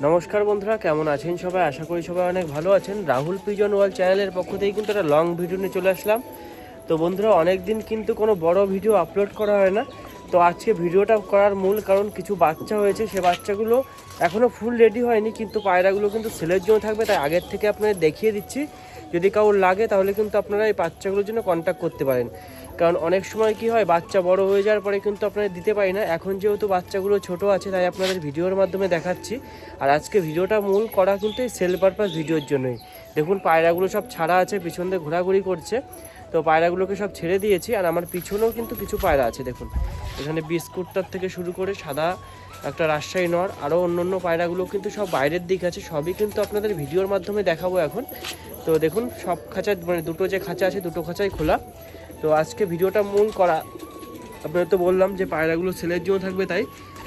নমস্কার বন্ধুরা, কেমন আছেন সবাই? আশা করি সবাই অনেক ভালো আছেন। রাহুল পিজন ওয়ার্ল্ড চ্যানেলের পক্ষ থেকে কিন্তু একটা লং ভিডিও নিয়ে চলে আসলাম। তো বন্ধুরা, অনেক দিন কিন্তু কোনো বড় ভিডিও আপলোড করা হয় না। তো আজকে ভিডিওটা করার মূল কারণ, কিছু বাচ্চা হয়েছে, সে বাচ্চাগুলো এখনও ফুল রেডি হয়নি, কিন্তু পায়রাগুলো কিন্তু সেলের জন্য থাকবে, তাই আগের থেকে আপনাদের দেখিয়ে দিচ্ছি। যদি কারোর লাগে তাহলে কিন্তু আপনারা এই বাচ্চাগুলোর জন্য কন্ট্যাক্ট করতে পারেন। কারণ অনেক সময় কি হয়, বাচ্চা বড় হয়ে যাওয়ার পরে কিন্তু আপনারা দিতে পারি না। এখন যেহেতু বাচ্চাগুলো ছোট আছে, তাই আপনাদের ভিডিওর মাধ্যমে দেখাচ্ছি। আর আজকে ভিডিওটা মূল করা কিন্তু এই সেল পারপাস ভিডিওর জন্যই। দেখুন, পায়রাগুলো সব ছাড়া আছে, পিছন দিয়ে ঘোরাঘুরি করছে। তো পায়রাগুলোকে সব ছেড়ে দিয়েছি। আর আমার পিছনেও কিন্তু কিছু পায়রা আছে। দেখুন, এখানে বিস্কুটটার থেকে শুরু করে সাদা একটা রাজশাহী নর, আরও অন্য পায়রাগুলো কিন্তু সব বাইরের দিক আছে। সবই কিন্তু আপনাদের ভিডিওর মাধ্যমে দেখাবো এখন। তো দেখুন, সব খাঁচা, মানে দুটো যে খাঁচা আছে, দুটো খাঁচাই খোলা। তো আজকে ভিডিওটা মূল করা, আপনাদের তো বললাম যে পায়রাগুলো সেলের জন্য থাকবে, তাই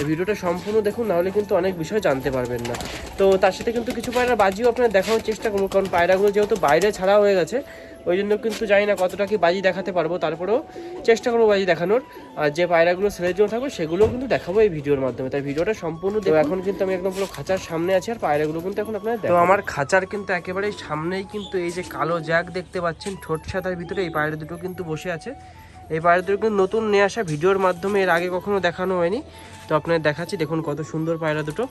ভিডিওটা সম্পূর্ণ দেখুন, নাহলে কিন্তু অনেক বিষয় জানতে পারবেন না। তো তার সাথে কিন্তু কিছু পায়রা বাজিও আপনারা দেখানোর চেষ্টা করবো, কারণ পায়রাগুলো যেহেতু বাইরে ছাড়া হয়ে গেছে, ওই জন্য কিন্তু জানি না কতটা কি বাজি দেখাতে পারবো। তারপরেও চেষ্টা করবো বাজি দেখানোর। আর যে পায়রাগুলো সেলের জন্য থাকবে সেগুলোও কিন্তু দেখাবো এই ভিডিওর মাধ্যমে, তাই ভিডিওটা সম্পূর্ণ দেখো। এখন কিন্তু আমি একদম পুরো খাঁচার সামনে আছি, আর পায়রাগুলো কিন্তু এখন আপনারা দেখো। তো আমার খাঁচার কিন্তু একেবারেই সামনেই কিন্তু এই যে কালো জ্যাক দেখতে পাচ্ছেন, ঠোঁট সাদার ভিতরে এই পায়রা দুটো কিন্তু বসে আছে। এই পায়রা দুটো কিন্তু নতুন নিয়ে আসা, ভিডিওর মাধ্যমে এর আগে কখনো দেখানো হয়নি। তো আপনাদের দেখাচ্ছি, দেখুন কত সুন্দর পায়রা দুটো।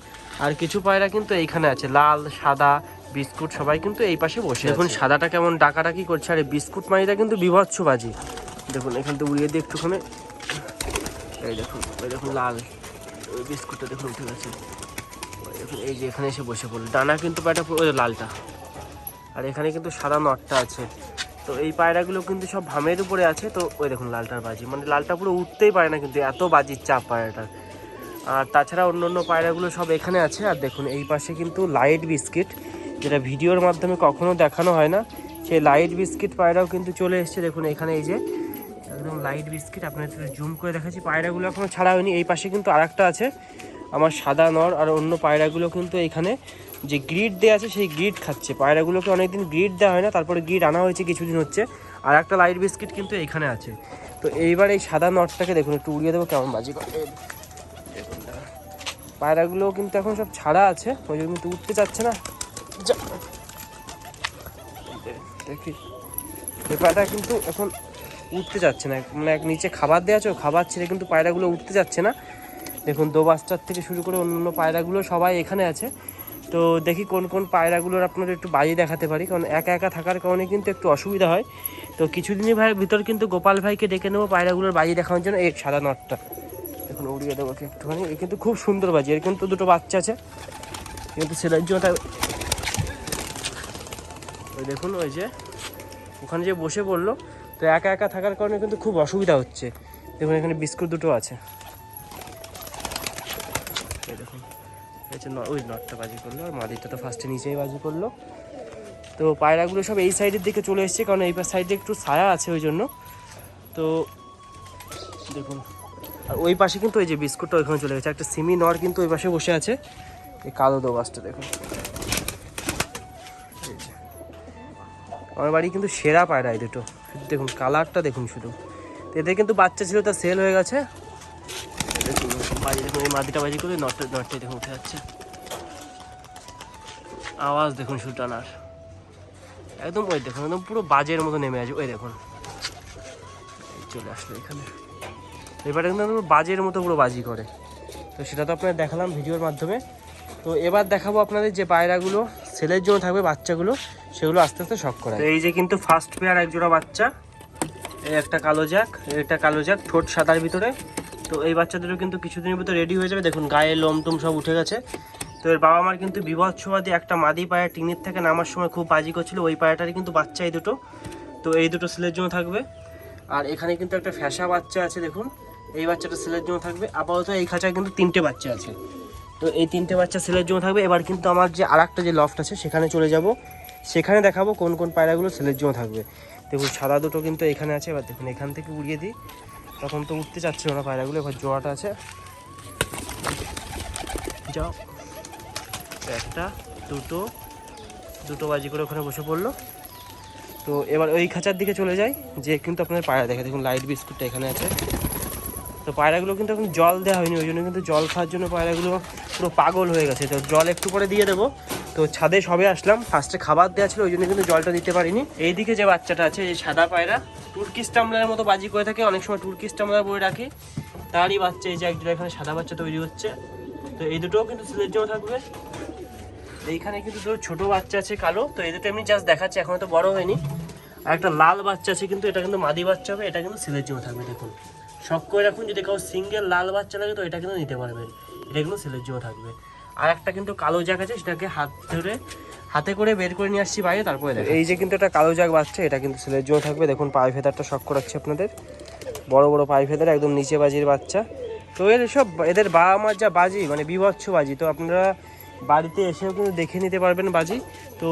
আর কিছু পায়রা কিন্তু এইখানে আছে, লাল, সাদা, বিস্কুট, সবাই কিন্তু এই পাশে বসে। দেখুন সাদাটা কেমন ডাকাডাকি করছে, আর এই বিস্কুট মানিটা কিন্তু বিভৎস বাজি। দেখুন এখান থেকে উড়িয়ে দিয়ে একটুখানি, এই দেখুন, ওই দেখুন লাল, ওই বিস্কুটটা দেখুন উঠে গেছে। দেখুন এই যে এখানে এসে বসে পড়লো, ডানা কিন্তু পায়রাটা পুরো লালটা, আর এখানে কিন্তু সাদা নটটা আছে। তো এই পায়রাগুলো কিন্তু সব ভামের উপরে আছে। তো ওই দেখুন লালটার বাজি, মানে লালটা পুরো উঠতেই পারে না, কিন্তু এত বাজির চাপ পায়রাটার। আর তাছাড়া অন্য পায়রাগুলো সব এখানে আছে। আর দেখুন এই পাশে কিন্তু লাইট বিস্কিট, যেটা ভিডিওর মাধ্যমে কখনো দেখানো হয় না, সেই লাইট বিস্কিট পায়রাও কিন্তু চলে এসছে। দেখুন এখানে এই যে একদম লাইট বিস্কিট, আপনাদের জুম করে দেখাচ্ছি। পায়রাগুলো এখনও ছাড়া হয়নি। এই পাশে কিন্তু আরেকটা আছে আমার সাদা নর, আর অন্য পায়রাগুলো কিন্তু এখানে যে গ্রিড দেওয়া আছে সেই গ্রিড খাচ্ছে। পায়রাগুলোকে অনেকদিন গ্রিড দেওয়া হয় না, তারপরে গ্রিড আনা হয়েছে কিছুদিন হচ্ছে। আর একটা লাইট বিস্কিট কিন্তু এখানে আছে। তো এইবার এই সাদা নটটাকে দেখুন একটু উড়িয়ে দেবো, কেমন বাজি করে। দেখুন পায়রাগুলো কিন্তু এখন সব ছাড়া আছে, ওই জন্য কিন্তু উঠতে চাচ্ছে না। দেখি এই পায়রা কিন্তু এখন উঠতে যাচ্ছে না, মানে এক নিচে খাবার দেওয়া আছে, খাবার ছেড়ে কিন্তু পায়রাগুলো উঠতে যাচ্ছে না। দেখুন দোবাস্টার থেকে শুরু করে অন্য পায়রাগুলো সবাই এখানে আছে। তো দেখি কোন কোন পায়রাগুলোর আপনাদের একটু বাজি দেখাতে পারি, কারণ একা একা থাকার কারণে কিন্তু একটু অসুবিধা হয়। তো কিছুদিনই ভিতর কিন্তু গোপাল ভাইকে ডেকে নেবো পায়রাগুলোর বাজি দেখানোর জন্য। এই সাদা নটটা দেখুন উড়িয়ে দেবো একটুখানি, এ কিন্তু খুব সুন্দর বাজি। এর কিন্তু দুটো বাচ্চা আছে, কিন্তু ছেলের জন্য ওই দেখুন, ওই যে ওখানে যে বসে পড়লো। তো একা একা থাকার কারণে কিন্তু খুব অসুবিধা হচ্ছে। দেখুন এখানে বিস্কুট দুটো আছে, এই দেখুন ওই নটটা বাজি করলো, আর মাদিরটা তো ফার্স্টে নিচেই বাজি করলো। তো পায়রাগুলো সব এই সাইডের দিকে চলে এসছে, কারণ এই সাইডে একটু ছায়া আছে ওই জন্য। তো দেখুন, আর ওই পাশে কিন্তু ওই যে বিস্কুটটা ওইখানে চলে গেছে। একটা সিমি নর কিন্তু ওই পাশে বসে আছে, এই কালো দোবাসটা দেখুন। আমার বাড়ি কিন্তু সেরা পায়রা এই দুটো, দেখুন কালারটা দেখুন শুধু। তো এদের কিন্তু বাচ্চা ছিল, তা সেল হয়ে গেছে। দেখুন বাজি, দেখুন এই মাদিটা বাজি করে নটটাই দেখুন উঠে যাচ্ছে। আওয়াজ দেখুন শুধু টানার, একদম ওই দেখুন একদম পুরো বাজের মতো নেমে আছে। ওই দেখুন চলে আসলো এখানে, এবারে কিন্তু একদম বাজের মতো পুরো বাজি করে। তো সেটা তো আপনাদের দেখালাম ভিডিওর মাধ্যমে। তো এবার দেখাবো আপনাদের যে পায়রাগুলো সেলের জন্য থাকবে, বাচ্চাগুলো সেগুলো আস্তে আস্তে শখ করা। এই যে কিন্তু ফার্স্ট পেয়ার একজোড়া বাচ্চা, এই একটা কালো জ্যাক, এটা কালো জ্যাক, ঠোঁট সাদার ভিতরে। তো এই বাচ্চাদেরও কিন্তু কিছুদিনের ভিতরে রেডি হয়ে যাবে। দেখুন গায়ে লোমটুম সব উঠে গেছে। তো এর বাবা মার কিন্তু বিভৎসবাদী একটা মাদি পায়রা টিনের থেকে নামার সময় খুব বাজি করছিল, ওই পায়রাটারই কিন্তু বাচ্চা এই দুটো। তো এই দুটো সেলের জন্য থাকবে। আর এখানে কিন্তু একটা ফ্যাসা বাচ্চা আছে, দেখুন এই বাচ্চাটা সেলের জন্য থাকবে। আপাতত এই খাঁচায় কিন্তু 3টে বাচ্চা আছে। তো এই 3টে বাচ্চা সেলের জন্য থাকবে। এবার কিন্তু আমার যে আরেকটা যে লফট আছে সেখানে চলে যাব, সেখানে দেখাবো কোন কোন পায়রাগুলো সেলের জন্য থাকবে। দেখুন সাদা দুটো কিন্তু এখানে আছে। এবার দেখুন এখান থেকে উড়িয়ে দিই, তখন তো উঠতে চাচ্ছিল না পায়রাগুলো। এবার জোড়াটা আছে, যাও একটা দুটো বাজি করে ওখানে বসে পড়লো। তো এবার ওই খাঁচার দিকে চলে যাই, যে কিন্তু আপনার পায়রা দেখে। দেখুন লাইট বিস্কুটটা এখানে আছে, তো পায়রাগুলো কিন্তু এখন জল দেওয়া হয়নি, ওই জন্য কিন্তু জল খাওয়ার জন্য পায়রাগুলো পুরো পাগল হয়ে গেছে। তো জল একটু পরে দিয়ে দেবো। তো ছাদে সবে আসলাম, ফার্স্টে খাবার দেওয়া ছিল ওই জন্য কিন্তু জলটা দিতে পারিনি। এইদিকে যে বাচ্চাটা আছে, এই সাদা পায়রা তুর্কিশ টামলারের মতো বাজি করে থাকে, অনেক সময় তুর্কিশ টামলার বলে রাখি, তারই বাচ্চা। এই যে একজন এখানে সাদা বাচ্চা তৈরি হচ্ছে। তো এই দুটোও কিন্তু সিলের জন্য থাকবে। এইখানে কিন্তু দুটো ছোট বাচ্চা আছে কালো, তো এদের তো এমনি জাস্ট দেখাচ্ছে, এখনো তো বড় হয়নি। আর একটা লাল বাচ্চা আছে, কিন্তু এটা কিন্তু মাদি বাচ্চা হবে, এটা কিন্তু সিলের জন্য থাকবে। দেখুন শখ করে রাখুন, যদি কাউ সিঙ্গেল লাল বাচ্চা লাগে তো এটা কিন্তু নিতে পারবেন, এটা কিন্তু সিলের জন্য থাকবে। আর একটা কিন্তু কালো জাগ আছে, সেটাকে হাতে করে বের করে নিয়ে আসছি বাইরে, তারপরে এই যে কিন্তু একটা কালো জাগ বাচ্চা, এটা কিন্তু সিলের জন্য থাকবে। দেখুন পায়ে ফেদারটা শখ করাচ্ছি আপনাদের, বড় বড় পায়ে ফেদার, একদম নিচে বাজির বাচ্চা। তো এদের বাবা মার যা বাজি, মানে বিভৎস বাজি, তো আপনারা বাড়িতে এসেও কিন্তু দেখে নিতে পারবেন বাজি। তো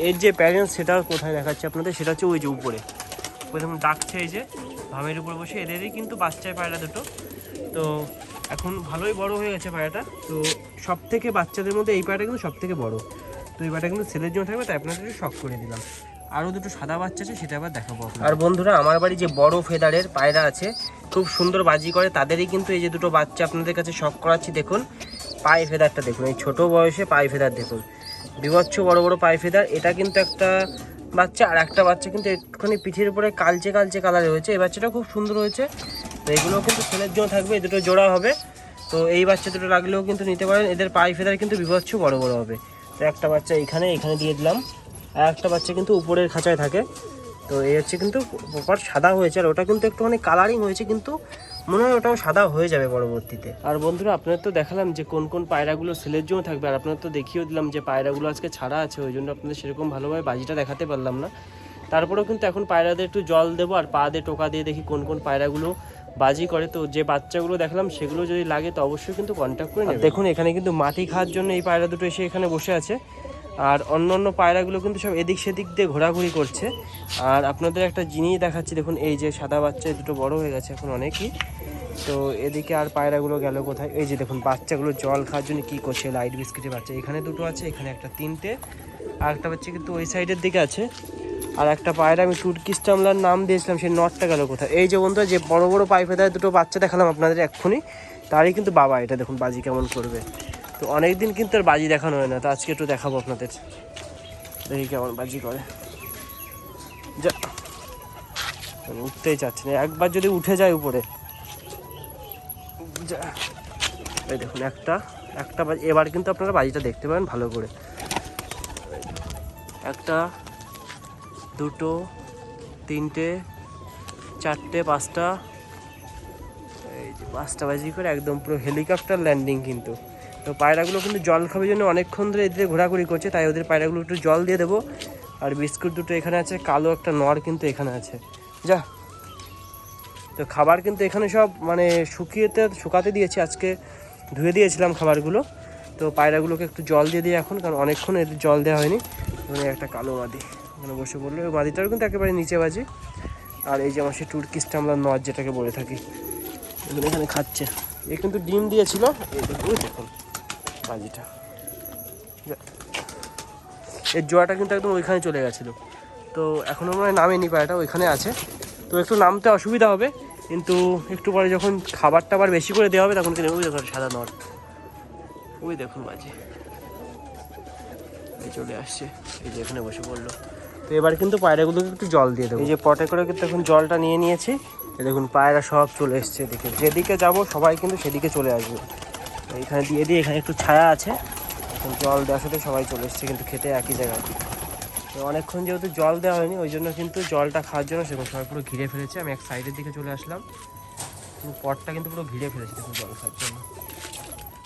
এর যে প্যারেন্টস, সেটা কোথায় দেখাচ্ছে আপনাদের, সেটা হচ্ছে ওই যে উপরে, প্রথম ডাকছে এই যে ভামের উপর বসে। এদেরই কিন্তু বাচ্চায় পায়রা দুটো, তো এখন ভালোই বড় হয়ে গেছে পায়রাটা। তো সব থেকে বাচ্চাদের মধ্যে এই পায়রাটা কিন্তু সব থেকে বড়। তো এই পায়রাটা কিন্তু ছেলের জন্য থাকবে, তাই আপনাদের একটু শখ করে দিলাম। আরও দুটো সাদা বাচ্চা আছে, সেটা আবার দেখাবো। আর বন্ধুরা, আমার বাড়ি যে বড় ফেদারের পায়রা আছে, খুব সুন্দর বাজি করে, তাদেরই কিন্তু এই যে দুটো বাচ্চা আপনাদের কাছে শখ করাচ্ছি। দেখুন পায়ে ফেদারটা দেখুন, এই ছোটো বয়সে পায়ে ফেদার দেখুন, বিভৎস বড় বড় পায়ে ফেদার। এটা কিন্তু একটা বাচ্চা, আর একটা বাচ্চা কিন্তু একটুখানি পিঠের উপরে কালচে কালচে কালার হয়েছে, এই বাচ্চাটা খুব সুন্দর হয়েছে। তো এগুলো কিন্তু ছেলের জন্য থাকবে, এই দুটো জোড়া হবে। তো এই বাচ্চা দুটো লাগলেও কিন্তু নিতে পারেন, এদের পায়ে ফেদার কিন্তু বিভৎস বড় বড় হবে। তো একটা বাচ্চা এখানে দিয়ে দিলাম, আর একটা বাচ্চা কিন্তু উপরের খাঁচায় থাকে। তো এই হচ্ছে কিন্তু প্রপার সাদা হয়েছে, আর ওটা কিন্তু একটুখানি কালারিং হয়েছে, কিন্তু মনে হয় ওটাও সাদা হয়ে যাবে পরবর্তীতে। আর বন্ধুরা, আপনাদের তো দেখালাম যে কোন কোন পায়রাগুলো সেলের জন্য থাকবে, আর আপনাদের তো দেখিয়েও দিলাম যে পায়রাগুলো আজকে ছাড়া আছে, ওই জন্য আপনাদের সেরকম ভালোভাবে বাজিটা দেখাতে পারলাম না। তারপরেও কিন্তু এখন পায়রাদের একটু জল দেবো, আর পা দিয়ে টোকা দিয়ে দেখি কোন কোন পায়রাগুলো বাজি করে। তো যে বাচ্চাগুলো দেখালাম সেগুলো যদি লাগে তো অবশ্যই কিন্তু কন্ট্যাক্ট করে নেবেন। দেখুন এখানে কিন্তু মাটি খাওয়ার জন্য এই পায়রা দুটো এসে এখানে বসে আছে, আর অন্য পায়রাগুলো কিন্তু সব এদিক সেদিক দিয়ে ঘোরাঘুরি করছে। আর আপনাদের একটা জিনিস দেখাচ্ছি, দেখুন এই যে সাদা বাচ্চা দুটো বড় হয়ে গেছে এখন অনেকই। তো এদিকে আর পায়রাগুলো গেল কোথায়? এই যে দেখুন বাচ্চাগুলো জল খাওয়ার জন্য কী করছে, লাইট বিস্কিটের বাচ্চা। এখানে দুটো আছে, এখানে একটা তিনটে, আর একটা বাচ্চা কিন্তু ওই সাইডের দিকে আছে। আর একটা পায়রা আমি তুর্কিশ টামলার নাম দিয়েছিলাম, সেই নটটা গেল কোথায়? এই যে বন্ধুরা, যে বড় বড় পায়ে ফেদায় দুটো বাচ্চা দেখালাম আপনাদের এক্ষুনি, তারই কিন্তু বাবা। এটা দেখুন বাজি কেমন করবে। তো অনেক দিন কিন্তু আর বাজি দেখানো হয় না, তো আজকে একটু দেখাবো আপনাদের, দেখি কেমন বাজি করে। যা উঠতেই চাচ্ছে না, একবার যদি উঠে যায় উপরে। এই দেখুন একটা বাজি, এবার কিন্তু আপনারা বাজিটা দেখতে পাবেন ভালো করে। একটা, দুটো, তিনটে, চারটে, পাঁচটা, এই যে পাঁচটা বাজি করে একদম পুরো হেলিকপ্টার ল্যান্ডিং কিন্তু। তো পায়রাগুলো কিন্তু জল খাবার জন্য অনেকক্ষণ ধরে এদের ঘোরাঘুরি করছে, তাই ওদের পায়রাগুলো একটু জল দিয়ে দেবো। আর বিস্কুট দুটো এখানে আছে, কালো একটা নর কিন্তু এখানে আছে। যা, তো খাবার কিন্তু এখানে সব মানে শুকাতে দিয়েছি, আজকে ধুয়ে দিয়েছিলাম খাবারগুলো। তো পায়রাগুলোকে একটু জল দিয়ে দিই এখন, কারণ অনেকক্ষণ এদের জল দেওয়া হয়নি। মানে একটা কালো মাদি মানে বসে পড়লো, ওই মাদিটারও কিন্তু একেবারে নিচে বাজি। আর এই যে আমার সেই তুর্কিশ টামলার নর যেটাকে বলে থাকি, এগুলো এখানে খাচ্ছে। এ কিন্তু ডিম দিয়েছিল, এই দেখুন বাজিটা, এর জোয়াটা কিন্তু একদম ওইখানে চলে গেছিলো। তো এখনও মনে হয় নামেনি, পায়রাটা ওইখানে আছে। তো একটু নামতে অসুবিধা হবে, কিন্তু একটু পরে যখন খাবারটা আবার বেশি করে দেওয়া হবে তখন কিন্তু ওই দেখুন সাদা নর, ওই দেখুন বাজি চলে আসছে, এই যে এখানে বসে পড়লো। তো এবার কিন্তু পায়রাগুলোকে একটু জল দিয়ে দেবো। এই যে পটে করে কিন্তু এখন জলটা নিয়ে নিয়েছি, দেখুন পায়রা সব চলে এসছে এদিকে, যেদিকে যাব সবাই কিন্তু সেদিকে চলে আসবে। এইখানে দিয়ে দিয়ে, এখানে একটু ছায়া আছে, এখন জল দেওয়ার সাথে সবাই চলে এসছে কিন্তু খেতে একই জায়গায়। তো অনেকক্ষণ যেহেতু জল দেওয়া হয়নি, ওই জন্য কিন্তু জলটা খাওয়ার জন্য সেরকম সবাই পুরো ঘিরে ফেলেছে। আমি এক সাইডের দিকে চলে আসলাম, পটটা কিন্তু পুরো ঘিরে ফেলেছে দেখুন জল খাওয়ার জন্য,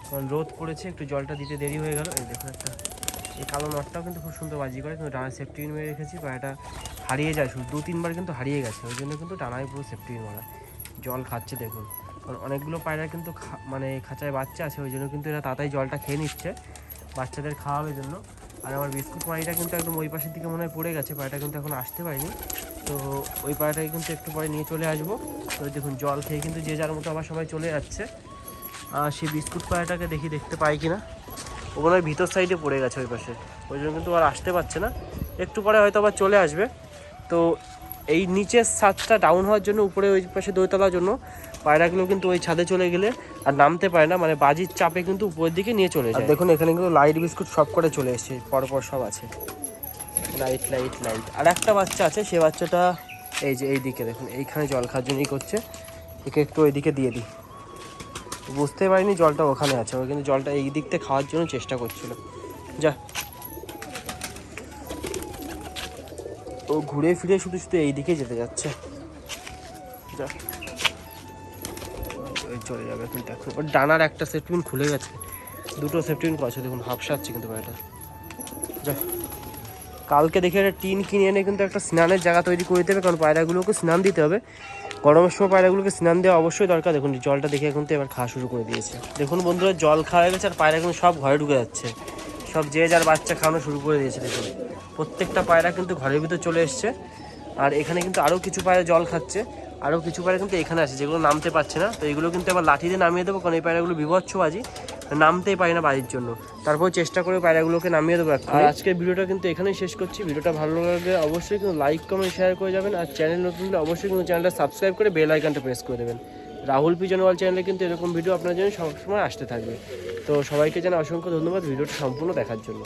কারণ রোদ পড়েছে, একটু জলটা দিতে দেরি হয়ে গেল। এই দেখুন একটা, এই কালো নটটাও কিন্তু খুব সুন্দর বাজি করে, কিন্তু ডানায় সেফটি মেরে রেখেছি, পায়রাটা হারিয়ে যায় শুধু 2-3 বার কিন্তু হারিয়ে গেছে, ওই জন্য কিন্তু ডানায় পুরো সেফটি মারা। জল খাচ্ছে দেখুন, কারণ অনেকগুলো পায়রা কিন্তু মানে খাঁচায় বাচ্চা আছে, ওই জন্য কিন্তু এরা তাড়াতাড়ি জলটা খেয়ে নিচ্ছে বাচ্চাদের খাওয়ানোর জন্য। আর আমার বিস্কুট পায়রাটা কিন্তু একদম ওই পাশের দিকে মনে হয় পড়ে গেছে, পায়রাটা কিন্তু এখন আসতে পারেনি। তো ওই পায়রাটাকে কিন্তু একটু পরে নিয়ে চলে আসবো। তো দেখুন জল খেয়ে কিন্তু যে যার মতো আবার সবাই চলে যাচ্ছে। আর সেই বিস্কুট পায়রাটাকে দেখতে পাই কিনা, ও মনে হয় ভিতর সাইডে পড়ে গেছে ওই পাশে, ওই জন্য কিন্তু আর আসতে পারছে না, একটু পরে হয়তো আবার চলে আসবে। তো এই নিচের ছাদটা ডাউন হওয়ার জন্য, উপরে ওই পাশে দোতলার জন্য পায়রাগুলো কিন্তু ওই ছাদে চলে গেলে আর নামতে পারে না, মানে বাজির চাপে কিন্তু উপরের দিকে নিয়ে চলে যায়। দেখুন এখানে কিন্তু লাইট বিস্কুট সব করে চলে এসছে, পরপর সব আছে, লাইট লাইট লাইট। আর একটা বাচ্চা আছে, সে বাচ্চাটা এই যে এই দিকে দেখুন, এইখানে জল খাওয়ার জন্যই করছে। একে একটু ওইদিকে দিয়ে দিই, বুঝতে পারিনি জলটা ওখানে আছে, ও কিন্তু জলটা এই দিক থেকে খাওয়ার জন্য চেষ্টা করছিল। যা, ও ঘুরে ফিরে শুধু শুধু এই দিকে যেতে যাচ্ছে। যা, ওই চলে যাবে কিন্তু। এখন ওর ডানার একটা সেফটিপিন খুলে গেছে, দুটো সেফটিপিন আছে দেখুন, হাফসাচ্ছে কিন্তু পায়রাটা। যা, কালকে দেখে একটা টিন কিনে এনে কিন্তু একটা স্নানের জায়গা তৈরি করে দেবে, কারণ পায়রাগুলোকে স্নান দিতে হবে। গরমের সময় পায়রাগুলোকে স্নান দেওয়া অবশ্যই দরকার। দেখুন জলটা দেখে কিন্তু এবার খাওয়া শুরু করে দিয়েছে। দেখুন বন্ধুরা, জল খাওয়া হয়ে গেছে আর পায়রা কিন্তু সব ঘরে ঢুকে যাচ্ছে, সব যে যার বাচ্চা খাওয়ানো শুরু করে দিয়েছে। দেখুন প্রত্যেকটা পায়রা কিন্তু ঘরের ভিতর চলে এসছে। আর এখানে কিন্তু আরও কিছু পায়রা জল খাচ্ছে, আরও কিছু পায়রা কিন্তু এখানে আছে যেগুলো নামতে পারছে না। তো এইগুলো কিন্তু আবার লাঠি দিয়ে নামিয়ে দেবো, কারণ এই পায়রাগুলো বিভৎসবাজি, নামতেই পারি না বাড়ির জন্য। তারপর চেষ্টা করে পায়রাগুলোকে নামিয়ে দেবো। আর আজকের ভিডিওটা কিন্তু এখানেই শেষ করছি। ভিডিওটা ভালো লাগলে অবশ্যই কিন্তু লাইক কমেন্ট শেয়ার করে যাবেন। আর চ্যানেল নতুন হলে অবশ্যই কিন্তু চ্যানেলটা সাবস্ক্রাইব করে বেল আইকনটা প্রেস করে দেবেন। রাহুল পিজন ওয়ার্ল্ড চ্যানেলে কিন্তু এরকম ভিডিও আপনার জন্য সবসময় আসতে থাকবে। তো সবাইকে জানাই অসংখ্য ধন্যবাদ ভিডিওটা সম্পূর্ণ দেখার জন্য।